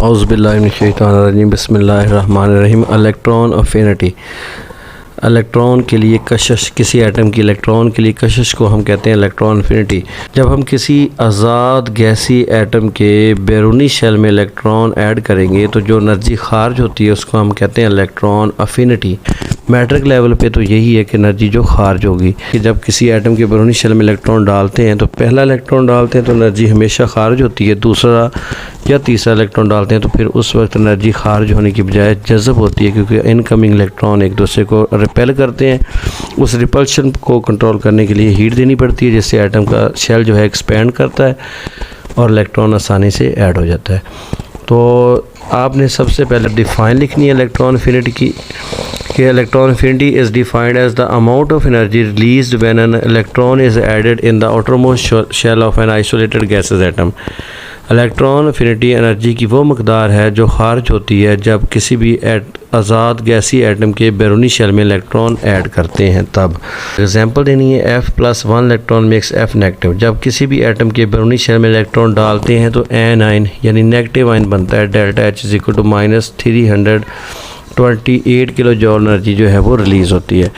औज़ुबिल्लाहि मिनश्शैतानिर्रजीम बिस्मिल्लाहिर्रहमानिर्रहीम। Electron affinity, electron के लिए कशिश, किसी एटम की इलेक्ट्रॉन के लिए कशिश को हम कहते हैं इलेक्ट्रॉन अफिनिटी। जब हम किसी आज़ाद गैसी एटम के बैरूनी शेल में इलेक्ट्रॉन ऐड करेंगे तो जो एनर्जी खारिज होती है उसको हम कहते हैं इलेक्ट्रॉन अफिनिटी। मैट्रिक लेवल पे तो यही है कि एनर्जी जो खारिज होगी, कि जब किसी एटम के बैरूनी शेल में इलेक्ट्रॉन डालते हैं तो पहला इलेक्ट्रॉन डालते हैं तो एनर्जी हमेशा खारिज होती है, दूसरा या तीसरा इलेक्ट्रॉन डालते हैं तो फिर उस वक्त एनर्जी खारिज होने की बजाय जज़ब होती है, क्योंकि इनकमिंग इलेक्ट्रॉन एक दूसरे को रिपेल करते हैं। उस रिपल्शन को कंट्रोल करने के लिए हीट देनी पड़ती है, जिससे एटम का शेल जो है एक्सपेंड करता है और इलेक्ट्रॉन आसानी से ऐड हो जाता है। तो आपने सबसे पहले डिफ़ाइन लिखनी है इलेक्ट्रॉन अफिनिटी की, कि electron affinity is defined as the amount of energy released when an electron is added in the outermost shell of an isolated gases atom. Electron affinity energy की वो मकदार है जो खारिज होती है जब किसी भी आज़ाद गैसी एटम के बैरूनी शेल में इलेक्ट्रॉन ऐड करते हैं। तब एग्जांपल देनी है, F+1 electron makes F negative. जब किसी भी एटम के बैरूनी शेल में इलेक्ट्रॉन डालते हैं तो एन आइन यानी नेगेटिव आइन बनता है। Delta H is equal to -328 kilo joule energy जो है वो रिलीज़ होती है।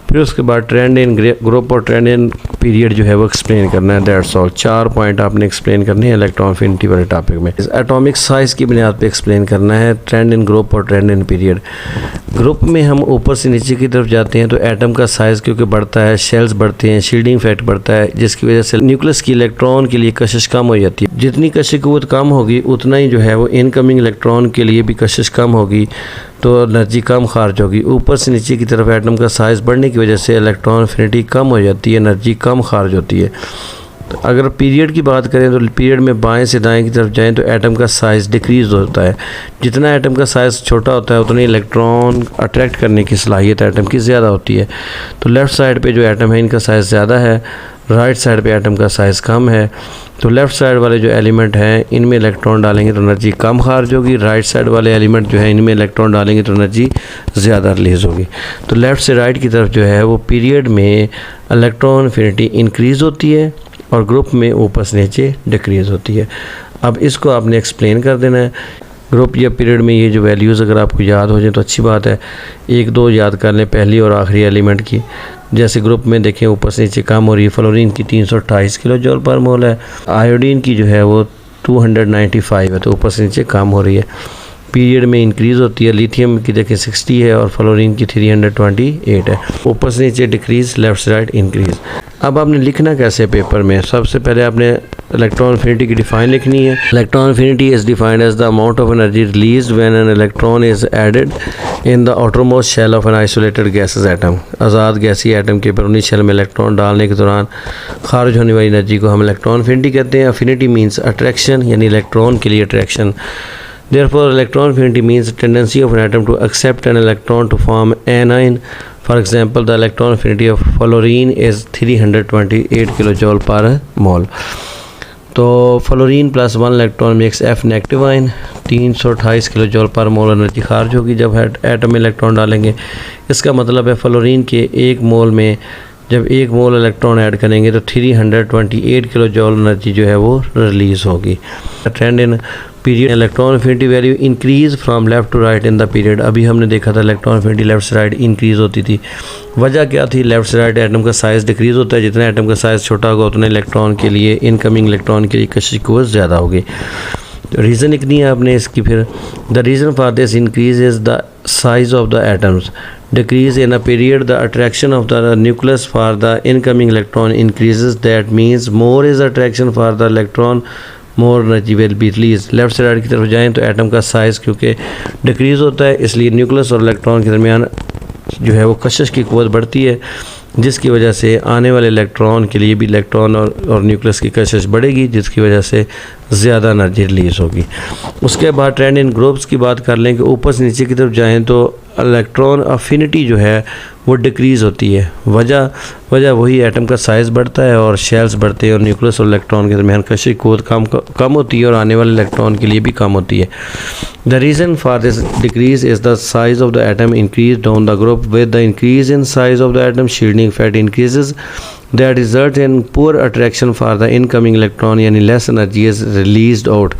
फिर उसके बाद ट्रेंड इन ग्रुप और ट्रेंड इन पीरियड जो है वो एक्सप्लेन करना है। That's all. 4 पॉइंट आपने एक्सप्लेन करने हैं इलेक्ट्रॉन अफिनिटी वाले टॉपिक में। एटॉमिक साइज़ की बुनियाद पे एक्सप्लेन करना है ट्रेंड इन ग्रुप और ट्रेंड इन पीरियड। ग्रुप में हम ऊपर से नीचे की तरफ जाते हैं तो एटम का साइज़ क्योंकि बढ़ता है, शेल्स बढ़ते हैं, शील्डिंग इफेक्ट बढ़ता है, जिसकी वजह से न्यूक्लियस की इलेक्ट्रॉन के लिए कशिश कम हो जाती है। जितनी कशिश क़ुव्वत कम होगी उतना ही जो है वो इनकमिंग इलेक्ट्रॉन के लिए भी कशिश कम होगी, तो एनर्जी कम खारिज होगी। ऊपर से नीचे की तरफ एटम का साइज़ बढ़ने की वजह से इलेक्ट्रॉन अफिनिटी कम हो जाती है, एनर्जी कम खारिज होती है। तो अगर पीरियड की बात करें तो पीरियड में बाएं से दाएं की तरफ जाएं तो एटम का साइज़ डिक्रीज़ होता है। जितना एटम का साइज़ छोटा होता है उतने इलेक्ट्रॉन अट्रैक्ट करने की सलाहियत एटम की ज़्यादा होती है। तो लेफ़्ट साइड पे जो एटम है इनका साइज़ ज़्यादा है, राइट साइड पे एटम का साइज़ कम है। तो लेफ़्ट साइड वाले जो एलिमेंट हैं इनमें इलेक्ट्रॉन डालेंगे तो एनर्जी कम खारिज होगी, राइट साइड वाले एलिमेंट जो है इनमें इलेक्ट्रॉन डालेंगे तो एनर्जी ज़्यादा रिलीज़ होगी। तो लेफ़्ट से राइट की तरफ जो है वो पीरियड में इलेक्ट्रॉन अफिनिटी इंक्रीज़ होती है और ग्रुप में ऊपर से नीचे डिक्रीज़ होती है। अब इसको आपने एक्सप्लेन कर देना है। ग्रुप या पीरियड में ये जो वैल्यूज़ अगर आपको याद हो जाए तो अच्छी बात है, 1-2 याद कर लें पहली और आखिरी एलिमेंट की। जैसे ग्रुप में देखें ऊपर से नीचे कम हो रही है, फ्लोरीन की 328 किलो जॉल पर मोल है, आयोडीन की जो है वो 295 है, तो ऊपर से नीचे कम हो रही है। पीरियड में इंक्रीज़ होती है, लिथियम की देखें 60 है और फ्लोरीन की 328 है। ऊपर से नीचे डिक्रीज़, लेफ़्ट से राइट इंक्रीज़। अब आपने लिखना कैसे पेपर में, सबसे पहले आपने इलेक्ट्रॉन अफिनिटी की डिफ़ाइन लिखनी है। Electron affinity is defined as the amount of energy released when an electron is added in the outermost shell of an isolated gases atom. आज़ाद गैसी एटम के बैरूनी शेल में इलेक्ट्रॉन डालने के दौरान खारिज होने वाली एनर्जी को हम इलेक्ट्रॉन अफिनिटी कहते हैं। अफिनिटी मीन्स अट्रैक्शन, यानी इलेक्ट्रॉन के लिए attraction. Therefore, electron affinity means the tendency of an atom to accept an electron to form anion. For example, the electron affinity of fluorine is 328 kilojoule per mole. तो fluorine +1 electron makes F negative ion, 328 kilo जॉल पर मोल energy खारिज होगी जब atom में electron डालेंगे। इसका मतलब है फ्लोरीन के 1 मोल में जब 1 मोल इलेक्ट्रॉन ऐड करेंगे तो 328 किलो जॉल एनर्जी जो है वो रिलीज़ होगी। Trend in period, electron affinity value increase from left to right in the period. अभी हमने देखा था इलेक्ट्रॉन अफिनिटी लेफ़्ट से राइट इंक्रीज़ होती थी। वजह क्या थी? लेफ़्ट से राइट एटम का साइज़ डिक्रीज़ होता है, जितना एटम का साइज़ छोटा होगा उतना इलेक्ट्रॉन के लिए, इनकमिंग इलेक्ट्रॉन के लिए कशिश क़ुव्वत ज़्यादा होगी। तो रीज़न लिखनी है आपने इसकी। फिर the reason for this increase is the size of the atoms. Decrease in a period, the attraction of the nucleus for the incoming electron increases. That means more is attraction for the electron, more energy will be released. Left से right की तरफ जाएं तो atom का size क्योंकि decrease होता है, इसलिए न्यूक्लियस और इलेक्ट्रॉन के दरमियान जो है वो कशिश की क़ुव्वत बढ़ती है, जिसकी वजह से आने वाले इलेक्ट्रॉन के लिए भी इलेक्ट्रॉन और न्यूक्लियस की कशिश बढ़ेगी, जिसकी वजह से ज़्यादा एनर्जी रिलीज़ होगी। उसके बाद ट्रेंड इन ग्रुप्स की बात कर लें कि ऊपर से नीचे की तरफ जाएं तो इलेक्ट्रॉन अफिनिटी जो है वो डिक्रीज़ होती है। वजह वही एटम का साइज़ बढ़ता है और शेल्स बढ़ते हैं और न्यूक्लियस और इलेक्ट्रॉन के दरमियान कशिश क़ुव्वत कम होती है और आने वाले इलेक्ट्रॉन के लिए भी कम होती है। The reason for this decrease is the size of the atom increase down the group. With the increase in size of the atom shielding effect increases that result in poor attraction for the incoming electron, यानी less energy is released out.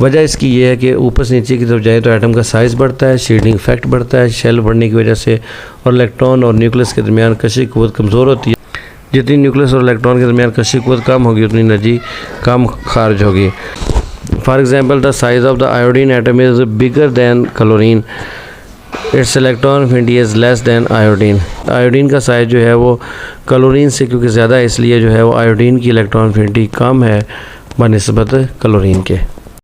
वजह इसकी ये है कि ऊपर से नीचे की तरफ जाए तो एटम का साइज़ बढ़ता है, शील्डिंग इफेक्ट बढ़ता है शेल बढ़ने की वजह से, और इलेक्ट्रॉन और न्यूक्लियस के दरमियान कशी क़ुव्वत कमज़ोर होती है। जितनी न्यूक्लियस और इलेक्ट्रॉन के दरमियान कशी क़ुव्वत कम होगी उतनी एनर्जी कम खारिज होगी। For example the size of the iodine atom is bigger than chlorine, it's electron affinity is less than iodine. Iodine का साइज़ जो है वो क्लोरीन से क्योंकि ज़्यादा है, इसलिए जो है वो आयोडीन की इलेक्ट्रॉन अफिनिटी कम है बनिस्बत क्लोरीन के।